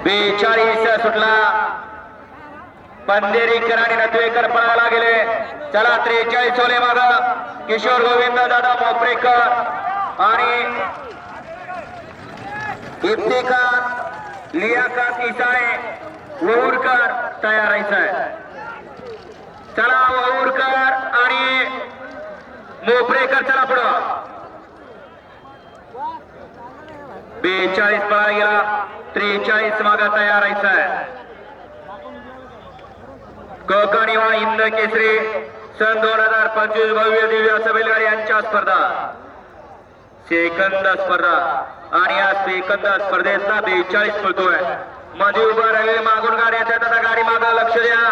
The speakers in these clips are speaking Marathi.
42 सुटला. पंधेरीकर आणि नतवेकर पळायला गेले. चला 43 ओले माग किशोर गोविंद दादा मोपरेकर आणि इफ्तिकार लियाकत इसाळे वहूरकर तयार आहे. चला वहूरकर आणि मोपरेकर चला पुढं. 42 पळा गेला. 43 माग तयार आहे. कोकण युवा हिंद केसरी सन 2025 भव्य दिव्य असं बैलगाडी यांच्या स्पर्धा सेकंद स्पर्धा आणि या सेकंद स्पर्धेतला 42 पळतोय. मध्ये उभा राहिले मागून गाड्या येतात. आता गाडी मागं लक्ष द्या.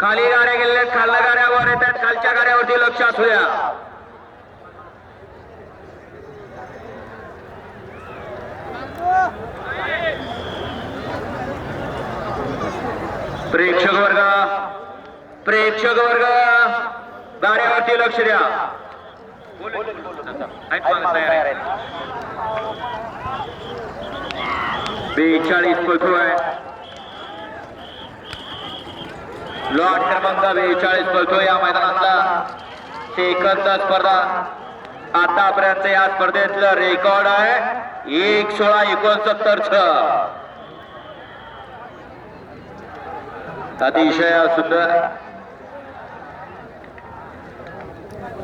खाली गाड्या गेलेल्या खाल्ल्या गाड्यावर येतात. खालच्या गाड्यावरती लक्ष असू द्या. प्रेक्षक वर्ग गाड्यावरती लक्ष द्या. 42 पळतोय. लॉट क्रमांक 42 पळतोय. या मैदानातला सेकंद स्पर्धा आतापर्यंत या स्पर्धेतलं रेकॉर्ड आहे 1:16:69. अतिशय सुंदर